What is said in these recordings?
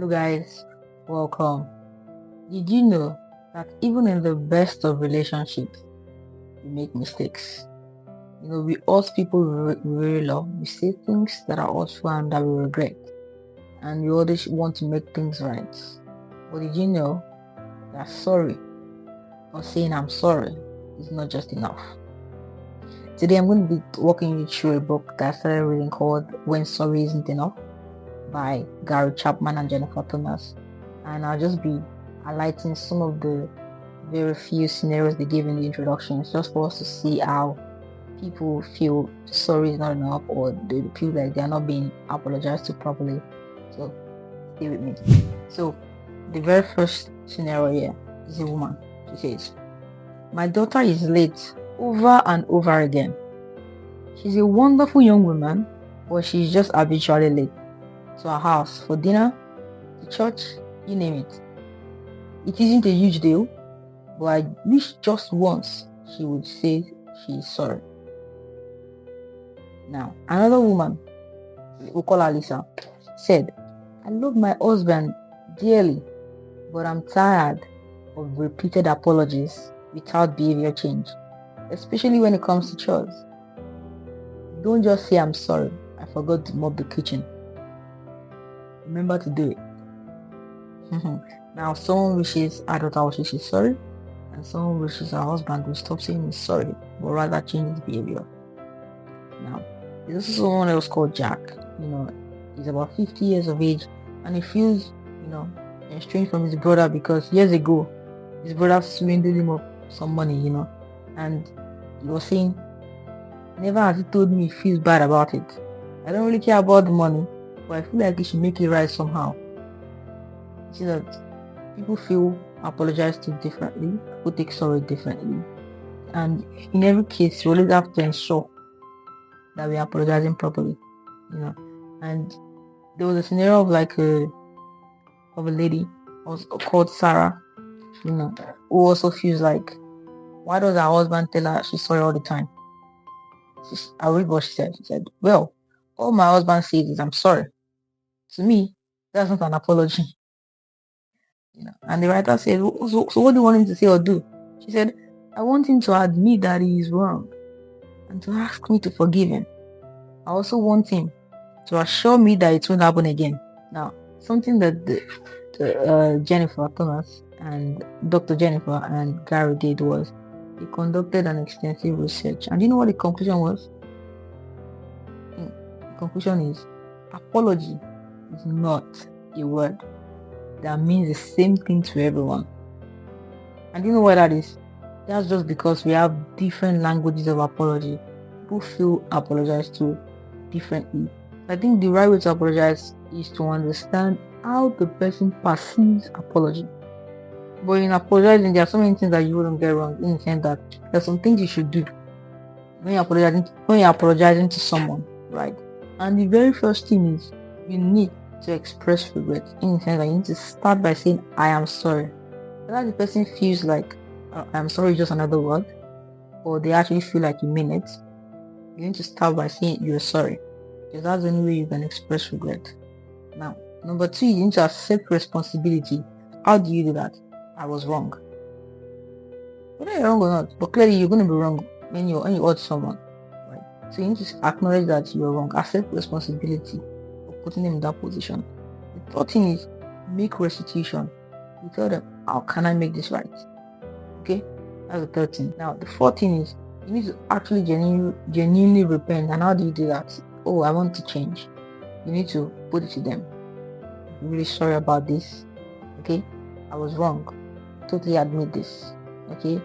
Hello guys, welcome. Did you know that even in the best of relationships, we make mistakes? We hurt people we really love. We say things that are hurtful and that we regret, and we always want to make things right. But did you know that sorry or saying I'm sorry is not just enough? Today I'm going to be walking you through a book that I started reading called When Sorry Isn't Enough by Gary Chapman and Jennifer Thomas, and I'll just be highlighting some of the very few scenarios they give in the introductions just for us to see how people feel sorry is not enough, or they feel like they are not being apologized to properly. So stay with me. So the very first scenario here is a woman. She says, "My daughter is late over and over again. She's a wonderful young woman, but she's just habitually late to our house for dinner, to church, you name it. It isn't a huge deal, but I wish just once she would say she is sorry." Now, another woman, we'll call her Lisa, said, "I love my husband dearly, but I'm tired of repeated apologies without behavior change, especially when it comes to chores. Don't just say I'm sorry, I forgot to mop the kitchen. Remember to do it." Now, someone wishes her daughter wishes she's sorry, and someone wishes her husband will stop saying he's sorry, but rather change his behavior. Now, this is someone else called Jack. He's about 50 years of age, and he feels, estranged from his brother because years ago, his brother swindled him of some money, and he was saying, "Never has he told me he feels bad about it. I don't really care about the money, but I feel like he should make it right somehow." You see that people feel apologized to differently, people take sorry differently, and in every case, you always have to ensure that we're apologizing properly, And there was a scenario of a lady called Sarah, who also feels like, why does her husband tell her she's sorry all the time? I read what she said. She said, "Well, all my husband says is I'm sorry. To me, that's not an apology." And the writer said, so what do you want him to say or do?" She said, "I want him to admit that he is wrong and to ask me to forgive him. I also want him to assure me that it won't happen again." Now, something that Jennifer Thomas and Dr. Jennifer and Gary did was they conducted an extensive research. And you know what the conclusion was? The conclusion is apology is not a word that means the same thing to everyone. And you know what that is? That's just because we have different languages of apology. People feel apologized to differently. I think the right way to apologize is to understand how the person perceives apology. But in apologizing, there are so many things that you wouldn't get wrong, in the sense that there's some things you should do when you're apologizing to someone, right? And the very first thing is you need to express regret, in the sense that you need to start by saying I am sorry. Whether the person feels like I'm sorry is just another word, or they actually feel like you mean it, you need to start by saying you're sorry, because that's the only way you can express regret. Now, number two, you need to accept responsibility. How do you do that? I was wrong. Whether you're wrong or not, but clearly you're going to be wrong when you hurt someone, right? So you need to acknowledge that you're wrong, accept responsibility for putting them in that position. The third thing is make restitution. You tell them, how can I make this right? Okay, that's the third thing. Now, the fourth thing is you need to actually genuinely repent. And how do you do that? Oh, I want to change. You need to put it to them. I'm really sorry about this. Okay, I was wrong. Totally admit this. Okay,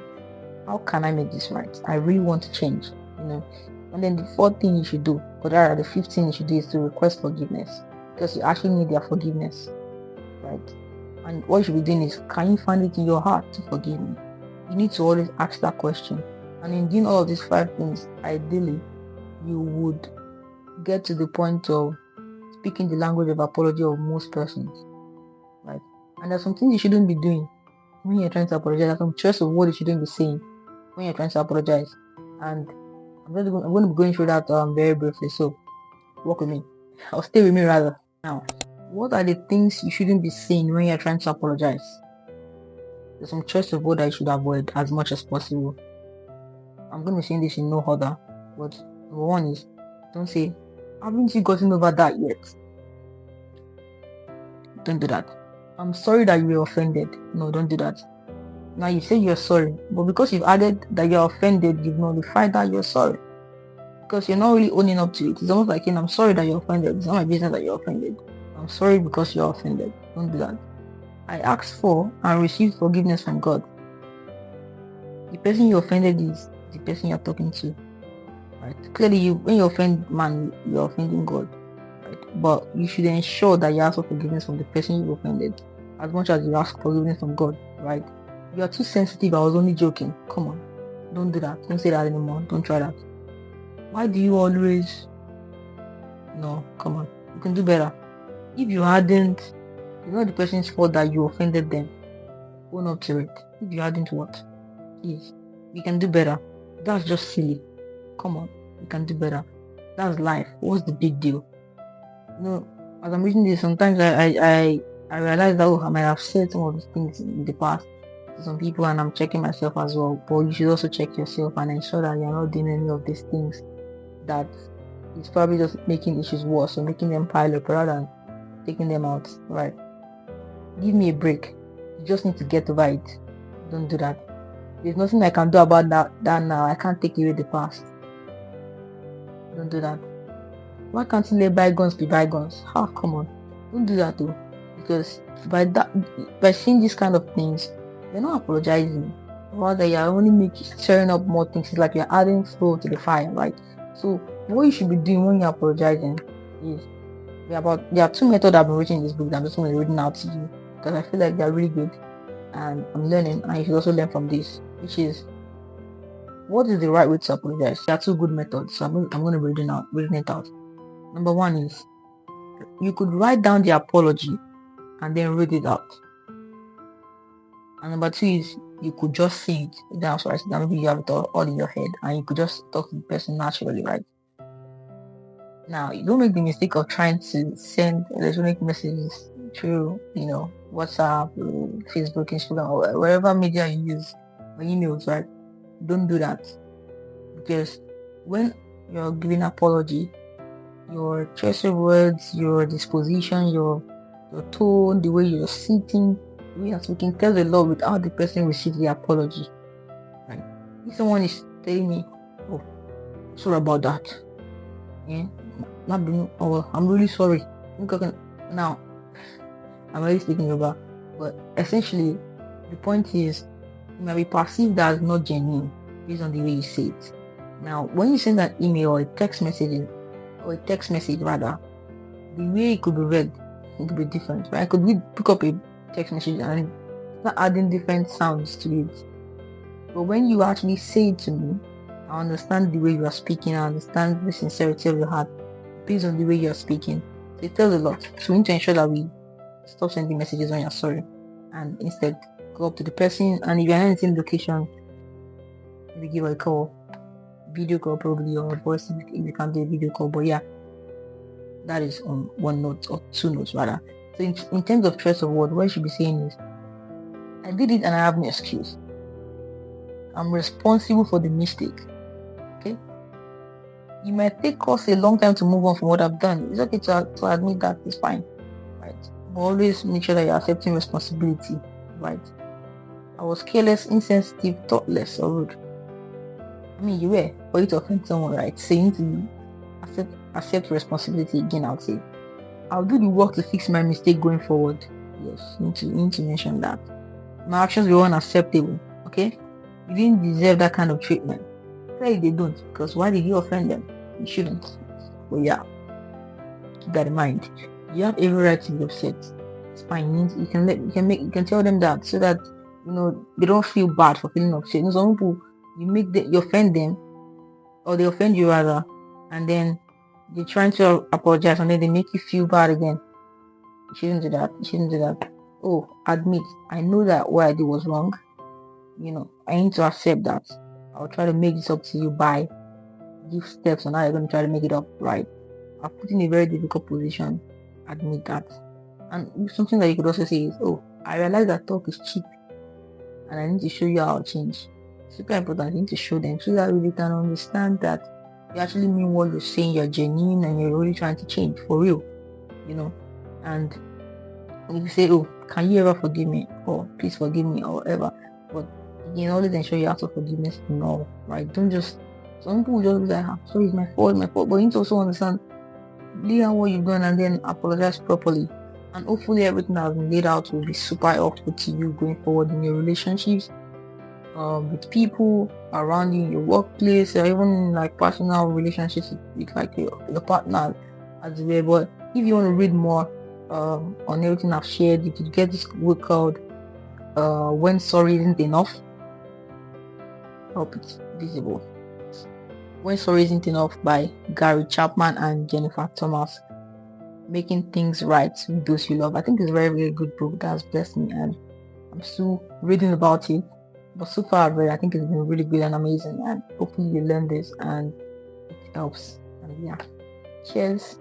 how can I make this right? I really want to change. And then the fourth thing you should do, or rather the fifth thing you should do, is to request forgiveness, because you actually need their forgiveness, right? And what you should be doing is, can you find it in your heart to forgive me? You need to always ask that question. And in doing all of these 5 things, ideally, you would get to the point of speaking the language of apology of most persons, right? And there's some things you shouldn't be doing when you're trying to apologize. There's some choice of what you shouldn't be saying when you're trying to apologize. And I'm going to be going through that very briefly. So walk with me, or stay with me rather. Now, What are the things you shouldn't be saying when you're trying to apologize? There's some choice of word that you should avoid as much as possible. I'm going to be saying this in no order, but number one is, don't say, haven't you gotten over that yet? Don't do that. I'm sorry that you were offended. No, don't do that. Now you say you're sorry, but because you've added that you're offended, you've nullified that you're sorry. Because you're not really owning up to it. It's almost like, I'm sorry that you're offended. It's not my business that you're offended. I'm sorry because you're offended. Don't do that. I asked for and received forgiveness from God. The person you offended is the person you're talking to. Right? Clearly, when you offend man, you're offending God. Right? But you should ensure that you ask for forgiveness from the person you offended, as much as you ask forgiveness from God. Right? You are too sensitive. I was only joking. Come on, don't do that. Don't say that anymore. Don't try that. Why do you always? No, come on. You can do better. If you hadn't, it's not the person's fault that you offended them. Own up to it. If you hadn't, what? Please, you can do better. That's just silly. Come on, you can do better. That's life. What's the big deal? As I'm reading this, sometimes I realize that I might have said some of these things in the past to some people, and I'm checking myself as well. But you should also check yourself and ensure that you're not doing any of these things that is probably just making issues worse or making them pile up rather than taking them out. Right? Give me a break. You just need to get over it. Don't do that. There's nothing I can do about that now. I can't take away the past. Don't do that. Why can't you let bygones be bygones? Come on. Don't do that though. Because by saying these kind of things, you're not apologizing. Rather, you're only stirring up more things. It's like you're adding fuel to the fire, right? So what you should be doing when you're apologizing is there are two methods I've been reading in this book that I'm just going to be reading out to you because I feel like they're really good and I'm learning, and you should also learn from this, which is, what is the right way to apologize? There are two good methods, so I'm going to be reading it out. Number one is, you could write down the apology and then read it out. And number two is, you could just say it down. So maybe you have it all in your head and you could just talk to the person naturally, right? Now, you don't make the mistake of trying to send electronic messages through, WhatsApp, Facebook, Instagram, or wherever media you use, or emails, right? Don't do that. Because when you're giving apology, your choice of words, your disposition, your tone, the way you're sitting, the way you're speaking tells a lot with how the person receives the apology. Right? If someone is telling me, "Oh, sorry about that," I'm really sorry. Now, I'm already speaking about, but essentially, the point is, it might be perceived as not genuine based on the way you say it. Now, when you send an email or a text message rather, the way it could be read, it could be different, right? I could pick up a text message and start adding different sounds to it. But when you actually say it to me, I understand the way you are speaking, I understand the sincerity of your heart based on the way you are speaking. So it tells a lot. So we need to ensure that we stop sending messages when you're sorry and instead go up to the person, and if you're not in the same location, maybe give a call, video call probably, or voice if you can't do a video call. But yeah, that is on one note or two notes rather. So in terms of choice of word, what you should be saying is, I did it and I have no excuse. I'm responsible for the mistake. Okay? You might take us a long time to move on from what I've done. It's okay to admit that. It's fine. Right? But always make sure that you're accepting responsibility. Right? I was careless, insensitive, thoughtless, or rude. I mean, you were, for you to offend someone, right? So you need to accept responsibility again. I would say, I'll do the work to fix my mistake going forward. Yes, you need to mention that. My actions were unacceptable. Okay, you didn't deserve that kind of treatment. Clearly they don't, because why did you offend them? You shouldn't. But yeah, keep that in mind. You have every right to be upset. It's fine. You can tell them that so that they don't feel bad for feeling upset. Some people, you offend them, or they offend you rather, and then they're trying to apologize and then they make you feel bad again. You shouldn't do that. Oh, admit, I know that what I did was wrong. I need to accept that. I'll try to make this up to you by give steps on how you're going to try to make it up right. I've put in a very difficult position. Admit that. And something that you could also say is, oh, I realize that talk is cheap and I need to show you how to change. Super important. You need to show them so that they can understand that you actually mean what you're saying, you're genuine, and you're really trying to change for real, And if you say, oh, can you ever forgive me? Or please forgive me, or whatever. But you can always ensure you ask for forgiveness. No, right? Don't just, some people just be like, sorry, it's my fault. But you need to also understand, lay out what you've done and then apologize properly. And hopefully everything that has been laid out will be super helpful to you going forward in your relationships, with people around you in your workplace, or even in like personal relationships with like your partner as well. But if you want to read more on everything I've shared, you could get this book called When Sorry Isn't Enough. I hope it's visible. When Sorry Isn't Enough by Gary Chapman and Jennifer Thomas. Making Things Right with Those You Love. I think it's a very, very good book that's blessed me, and I'm still reading about it. But so far, I think it's been really good and amazing, and hopefully you learn this and it helps. And yeah, cheers.